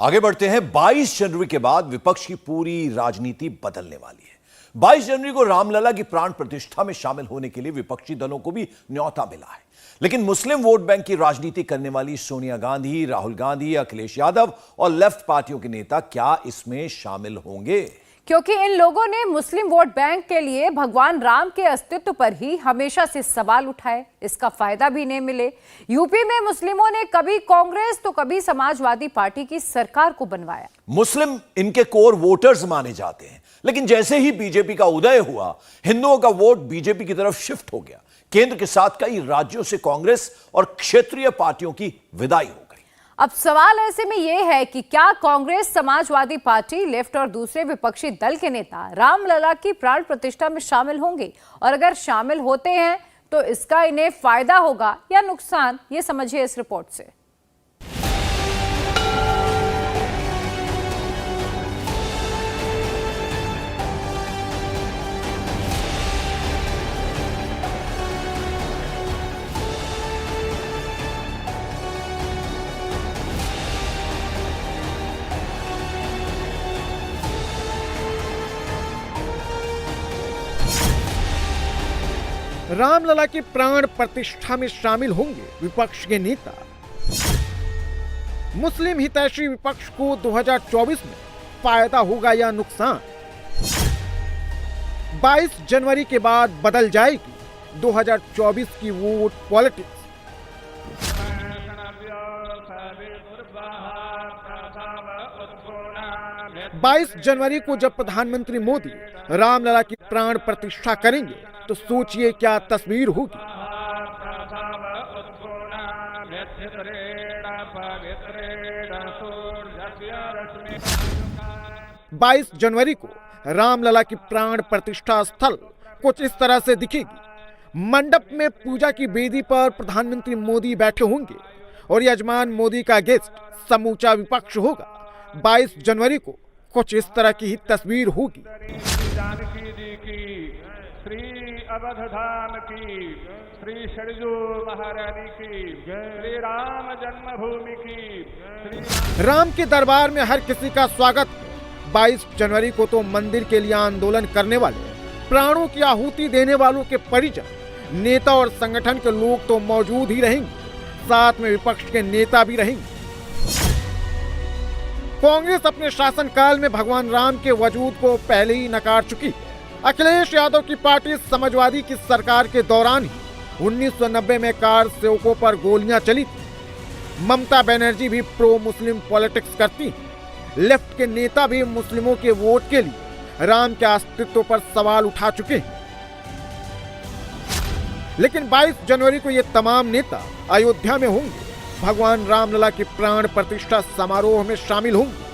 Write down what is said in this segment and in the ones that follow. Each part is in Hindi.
आगे बढ़ते हैं। 22 जनवरी के बाद विपक्ष की पूरी राजनीति बदलने वाली है। 22 जनवरी को रामलला की प्राण प्रतिष्ठा में शामिल होने के लिए विपक्षी दलों को भी न्योता मिला है। लेकिन मुस्लिम वोट बैंक की राजनीति करने वाली सोनिया गांधी, राहुल गांधी, अखिलेश यादव और लेफ्ट पार्टियों के नेता क्या इसमें शामिल होंगे? क्योंकि इन लोगों ने मुस्लिम वोट बैंक के लिए भगवान राम के अस्तित्व पर ही हमेशा से सवाल उठाए, इसका फायदा भी नहीं मिले। यूपी में मुस्लिमों ने कभी कांग्रेस तो कभी समाजवादी पार्टी की सरकार को बनवाया। मुस्लिम इनके कोर वोटर्स माने जाते हैं, लेकिन जैसे ही बीजेपी का उदय हुआ, हिंदुओं का वोट बीजेपी की तरफ शिफ्ट हो गया। केंद्र के साथ कई राज्यों से कांग्रेस और क्षेत्रीय पार्टियों की विदाई हो गई। अब सवाल ऐसे में यह है कि क्या कांग्रेस, समाजवादी पार्टी, लेफ्ट और दूसरे विपक्षी दल के नेता रामलला की प्राण प्रतिष्ठा में शामिल होंगे? और अगर शामिल होते हैं तो इसका इन्हें फायदा होगा या नुकसान, ये समझिए इस रिपोर्ट से। रामलला की प्राण प्रतिष्ठा में शामिल होंगे विपक्ष के नेता। मुस्लिम हितैषी विपक्ष को 2024 में फायदा होगा या नुकसान? 22 जनवरी के बाद बदल जाएगी 2024 की वोट पॉलिटिक्स। बाईस जनवरी को जब प्रधानमंत्री मोदी रामलला की प्राण प्रतिष्ठा करेंगे तो सोचिए क्या तस्वीर होगी। 22 जनवरी को रामलला की प्राण प्रतिष्ठा स्थल कुछ इस तरह से दिखेगी। मंडप में पूजा की वेदी पर प्रधानमंत्री मोदी बैठे होंगे और यजमान मोदी का गेस्ट समूचा विपक्ष होगा। 22 जनवरी को कुछ इस तरह की ही तस्वीर होगी। जानकी जी की, श्री अवध धाम की, श्री सरजू महारानी की, श्री राम जन्मभूमि की, राम के दरबार में हर किसी का स्वागत है। 22 जनवरी को तो मंदिर के लिए आंदोलन करने वाले, प्राणों की आहुति देने वालों के परिजन, नेता और संगठन के लोग तो मौजूद ही रहेंगे, साथ में विपक्ष के नेता भी रहेंगे। कांग्रेस अपने शासनकाल में भगवान राम के वजूद को पहले ही नकार चुकी है। अखिलेश यादव की पार्टी समाजवादी की सरकार के दौरान ही 1990 में कार सेवकों पर गोलियां चली थी। ममता बनर्जी भी प्रो मुस्लिम पॉलिटिक्स करती हैं। लेफ्ट के नेता भी मुस्लिमों के वोट के लिए राम के अस्तित्व पर सवाल उठा चुके हैं। लेकिन 22 जनवरी को ये तमाम नेता अयोध्या में होंगे, भगवान रामलला की प्राण प्रतिष्ठा समारोह में शामिल होंगे।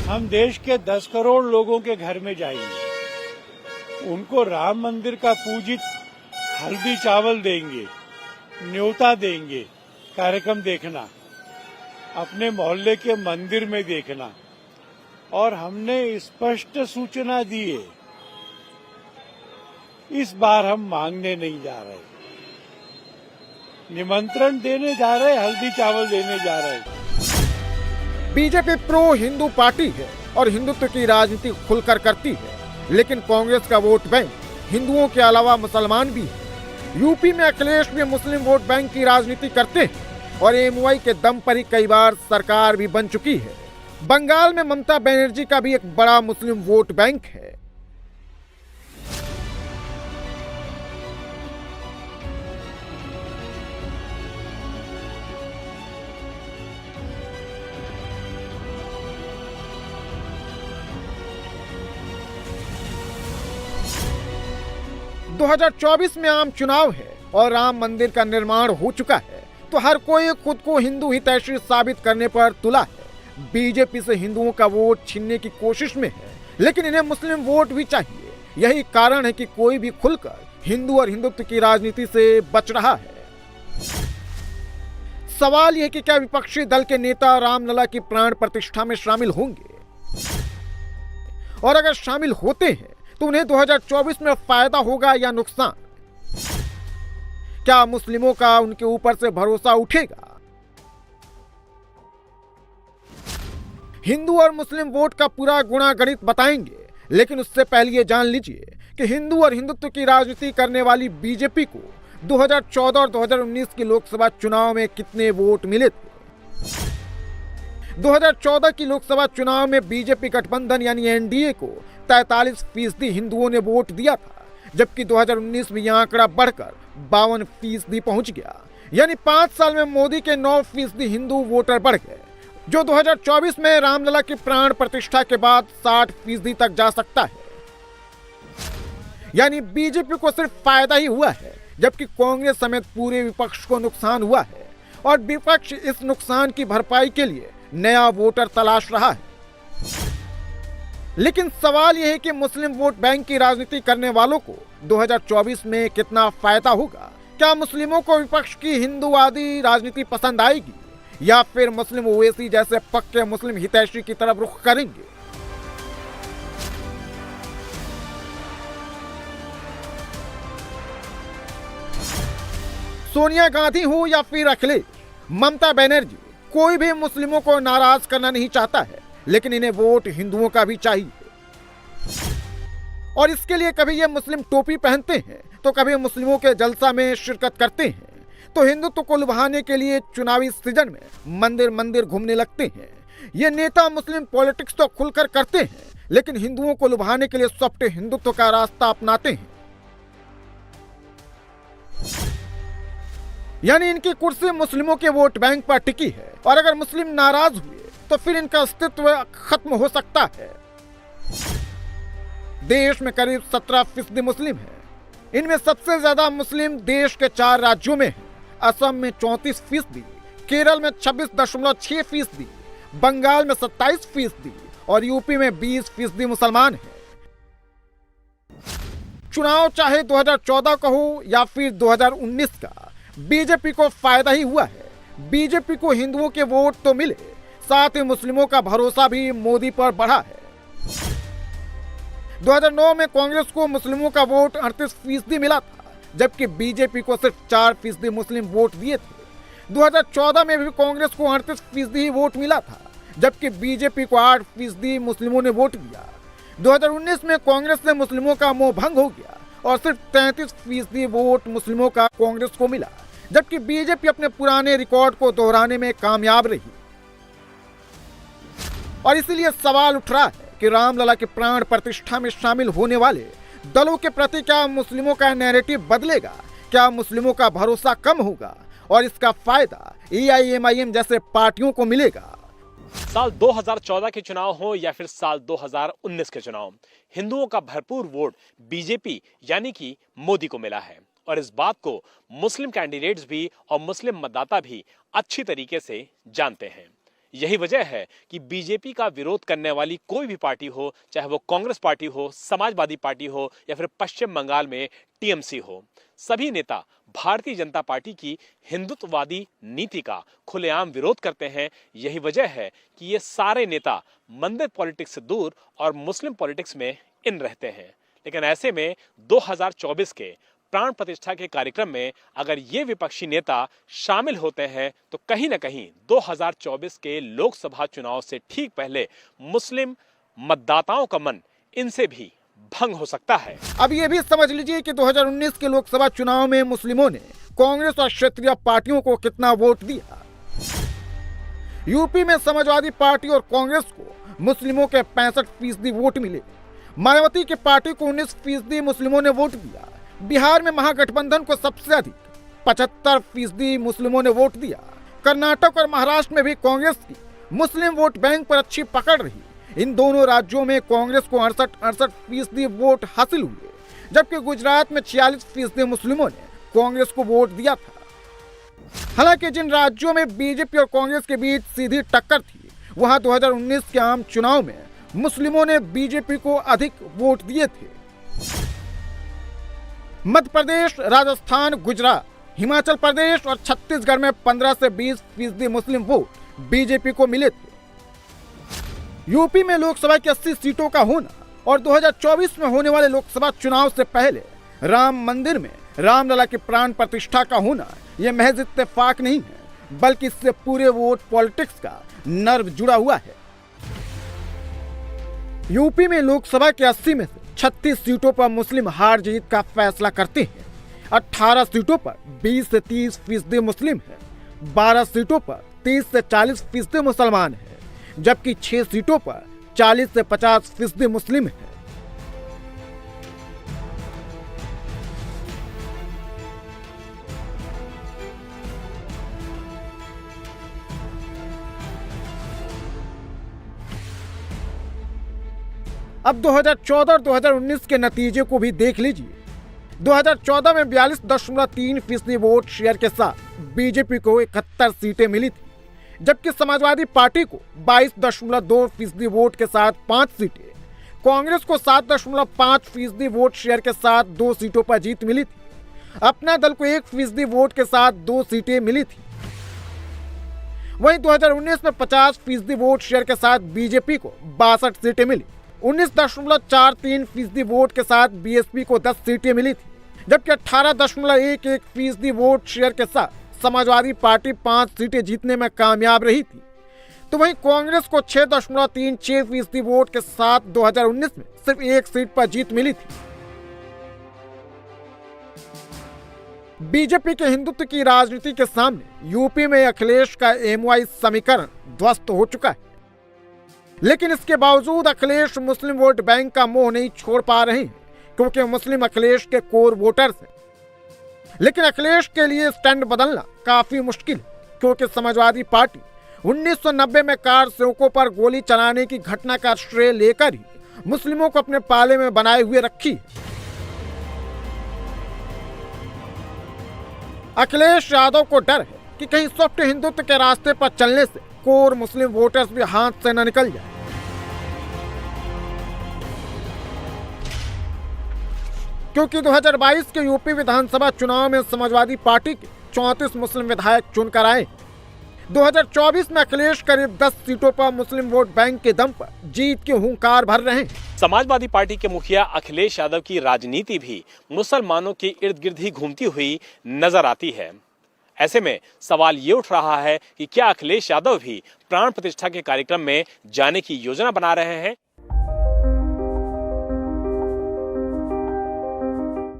हम देश के 10 करोड़ लोगों के घर में जाएंगे, उनको राम मंदिर का पूजित हल्दी चावल देंगे, न्योता देंगे, कार्यक्रम देखना, अपने मोहल्ले के मंदिर में देखना। और हमने स्पष्ट सूचना दी है, इस बार हम मांगने नहीं जा रहे, निमंत्रण देने जा रहे, हल्दी चावल देने जा रहे। बीजेपी प्रो हिंदू पार्टी है और हिंदुत्व की राजनीति खुलकर करती है, लेकिन कांग्रेस का वोट बैंक हिंदुओं के अलावा मुसलमान भी है। यूपी में अखिलेश भी मुस्लिम वोट बैंक की राजनीति करते हैं और एमवाई के दम पर ही कई बार सरकार भी बन चुकी है। बंगाल में ममता बनर्जी का भी एक बड़ा मुस्लिम वोट बैंक है। दो 2024 में आम चुनाव है और राम मंदिर का निर्माण हो चुका है, तो हर कोई खुद को हिंदू हितैषी साबित करने पर तुला है। बीजेपी से हिंदुओं का वोट छीनने की कोशिश में है, लेकिन इन्हें मुस्लिम वोट भी चाहिए। यही कारण है कि कोई भी खुलकर हिंदू और हिंदुत्व की राजनीति से बच रहा है। सवाल यह कि क्या विपक्षी दल के नेता रामलला की प्राण प्रतिष्ठा में शामिल होंगे? और अगर शामिल होते हैं तो उन्हें 2024 में फायदा होगा या नुकसान? क्या मुस्लिमों का उनके ऊपर से भरोसा उठेगा? हिंदू और मुस्लिम वोट का पूरा गुणागणित बताएंगे, लेकिन उससे पहले ये जान लीजिए कि हिंदू और हिंदुत्व की राजनीति करने वाली बीजेपी को 2014 और 2019 के लोकसभा चुनाव में कितने वोट मिले थे। 2014 की लोकसभा चुनाव में बीजेपी गठबंधन यानी एनडीए को 43% हिंदुओं ने वोट दिया था, जबकि 2019 में यह आंकड़ा बढ़कर 52% पहुंच गया। यानी 5 साल में मोदी के 9% हिंदू वोटर बढ़ गए, जो 2024 में रामलला की प्राण प्रतिष्ठा के बाद 60% तक जा सकता है। यानी बीजेपी को सिर्फ फायदा ही हुआ है, जबकि कांग्रेस समेत पूरे विपक्ष को नुकसान हुआ है और विपक्ष इस नुकसान की भरपाई के लिए नया वोटर तलाश रहा है। लेकिन सवाल यह है कि मुस्लिम वोट बैंक की राजनीति करने वालों को 2024 में कितना फायदा होगा। क्या मुस्लिमों को विपक्ष की हिंदूवादी राजनीति पसंद आएगी या फिर मुस्लिम ओवैसी जैसे पक्के मुस्लिम हितैषी की तरफ रुख करेंगे। सोनिया गांधी हो या फिर अखिलेश, ममता बनर्जी, कोई भी मुस्लिमों को नाराज करना नहीं चाहता है, लेकिन इन्हें वोट हिंदुओं का भी चाहिए। और इसके लिए कभी ये मुस्लिम टोपी पहनते हैं तो कभी मुस्लिमों के जलसा में शिरकत करते हैं, तो हिंदुत्व को लुभाने के लिए चुनावी सीजन में मंदिर मंदिर घूमने लगते हैं। ये नेता मुस्लिम पॉलिटिक्स तो खुलकर करते हैं, लेकिन हिंदुओं को लुभाने के लिए सॉफ्ट हिंदुत्व का रास्ता अपनाते हैं। यानी इनकी कुर्सी मुस्लिमों के वोट बैंक पर टिकी है और अगर मुस्लिम नाराज हुए तो फिर इनका अस्तित्व खत्म हो सकता है। देश में करीब 17% मुस्लिम हैं। इनमें सबसे ज्यादा मुस्लिम देश के 4 राज्यों में हैं। असम में 34%, केरल में 26.6%, बंगाल में 27% और यूपी में 20% मुसलमान हैं। चुनाव चाहे 2014 का हो या फिर 2019 का, बीजेपी को फायदा ही हुआ है। बीजेपी को हिंदुओं के वोट तो मिले, साथ ही मुस्लिमों का भरोसा भी मोदी पर बढ़ा है। 2009 में कांग्रेस को मुस्लिमों का वोट 38% मिला था, जबकि बीजेपी को सिर्फ 4% मुस्लिम वोट दिए थे। 2014 में भी कांग्रेस को 38% ही वोट मिला था, जबकि बीजेपी को 8% मुस्लिमों ने वोट दिया। 2019 में कांग्रेस से मुस्लिमों का मोह भंग हो गया और सिर्फ 33% वोट मुस्लिमों का कांग्रेस को मिला, जबकि बीजेपी अपने पुराने रिकॉर्ड को दोहराने में कामयाब रही। और इसीलिए सवाल उठ रहा है कि रामलला की प्राण प्रतिष्ठा में शामिल होने वाले दलों के प्रति क्या मुस्लिमों का नैरेटिव बदलेगा, क्या मुस्लिमों का भरोसा कम होगा और इसका फायदा AIMIM जैसे पार्टियों को मिलेगा। साल 2014 के चुनाव हो या फिर साल 2019 के चुनाव, हिंदुओं का भरपूर वोट बीजेपी यानी कि मोदी को मिला है और इस बात को मुस्लिम कैंडिडेट्स भी और मुस्लिम मतदाता भी अच्छी तरीके से जानते हैं। यही वजह है कि बीजेपी का विरोध करने वाली कोई भी पार्टी हो, चाहे वो कांग्रेस पार्टी हो, समाजवादी पार्टी हो या फिर पश्चिम बंगाल में TMC हो, सभी नेता भारतीय जनता पार्टी की हिंदुत्ववादी नीति का खुलेआम विरोध करते हैं। यही वजह है कि ये सारे नेता मंदिर पॉलिटिक्स से दूर और मुस्लिम पॉलिटिक्स में इन रहते हैं। लेकिन ऐसे में 2024 के प्राण प्रतिष्ठा के कार्यक्रम में अगर ये विपक्षी नेता शामिल होते हैं तो कहीं ना कहीं 2024 के लोकसभा चुनाव से ठीक पहले मुस्लिम मतदाताओं का मन इनसे भी भंग हो सकता है। अब ये भी समझ लीजिए कि 2019 के लोकसभा चुनाव में मुस्लिमों ने कांग्रेस और क्षेत्रीय पार्टियों को कितना वोट दिया। यूपी में समाजवादी पार्टी और कांग्रेस को मुस्लिमों के 65% वोट मिले। मायावती की पार्टी को 19% मुस्लिमों ने वोट दिया। बिहार में महागठबंधन को सबसे अधिक 75% मुस्लिमों ने वोट दिया। कर्नाटक और महाराष्ट्र में भी कांग्रेस की मुस्लिम वोट बैंक पर अच्छी पकड़ रही। इन दोनों राज्यों में कांग्रेस को 68% वोट हासिल हुए, जबकि गुजरात में 46% मुस्लिमों ने कांग्रेस को वोट दिया था। हालांकि जिन राज्यों में बीजेपी और कांग्रेस के बीच सीधी टक्कर थी, वहां 2019 के आम चुनाव में मुस्लिमों ने बीजेपी को अधिक वोट दिए थे। मध्य प्रदेश, राजस्थान, गुजरात, हिमाचल प्रदेश और छत्तीसगढ़ में 15 से 20% मुस्लिम वोट बीजेपी को मिले थे। यूपी में लोकसभा की 80 सीटों का होना और 2024 में होने वाले लोकसभा चुनाव से पहले राम मंदिर में रामलला की प्राण प्रतिष्ठा का होना यह महज इत्तेफाक नहीं है, बल्कि इससे पूरे वोट पॉलिटिक्स का नर्व जुड़ा हुआ है। यूपी में लोकसभा के 80 में से 36 सीटों पर मुस्लिम हार जीत का फैसला करते हैं। 18 सीटों पर 20 से 30% मुस्लिम है, 12 सीटों पर 30 से 40% मुसलमान है, जबकि 6 सीटों पर 40 से 50% मुस्लिम है। अब 2014 और 2019 के नतीजे को भी देख लीजिए। 2014 में 42.3% वोट शेयर के साथ बीजेपी को 71 सीटें मिली थी, जबकि समाजवादी पार्टी को 22.2% वोट के साथ 5 सीटें, कांग्रेस को 7.5% वोट शेयर के साथ 2 सीटों पर जीत मिली थी। अपना दल को 1% वोट के साथ 2 सीटें मिली थी। वहीं 2019 में 50% वोट शेयर के साथ बीजेपी को 62 सीटें मिली। 19.43% वोट के साथ बीएसपी को 10 सीटें मिली थी, जबकि 18.11% वोट शेयर के साथ समाजवादी पार्टी 5 सीटें जीतने में कामयाब रही थी। तो वहीं कांग्रेस को 6.36% वोट के साथ 2019 में सिर्फ 1 सीट पर जीत मिली थी। बीजेपी के हिंदुत्व की राजनीति के सामने यूपी में अखिलेश का एमवाई समीकरण ध्वस्त हो चुका है। लेकिन इसके बावजूद अखिलेश मुस्लिम वोट बैंक का मोह नहीं छोड़ पा रहे हैं, क्योंकि मुस्लिम अखिलेश के कोर वोटर्स हैं। लेकिन अखिलेश के लिए स्टैंड बदलना काफी मुश्किल है, क्योंकि समाजवादी पार्टी 1990 में कार सेवकों पर गोली चलाने की घटना का श्रेय लेकर ही मुस्लिमों को अपने पाले में बनाए हुए रखी है। अखिलेश यादव को डर है कि कहीं सॉफ्ट हिंदुत्व के रास्ते पर चलने से कोर मुस्लिम वोटर्स भी हाथ से न निकल जाए। क्योंकि 2022 के यूपी विधानसभा चुनाव में समाजवादी पार्टी के 34 मुस्लिम विधायक चुनकर आए। 2024 में अखिलेश करीब 10 सीटों पर मुस्लिम वोट बैंक के दम पर जीत के हुंकार भर रहे हैं। समाजवादी पार्टी के मुखिया अखिलेश यादव की राजनीति भी मुसलमानों के इर्द गिर्द ही घूमती हुई नजर आती है। ऐसे में सवाल ये उठ रहा है कि क्या अखिलेश यादव भी प्राण प्रतिष्ठा के कार्यक्रम में जाने की योजना बना रहे हैं।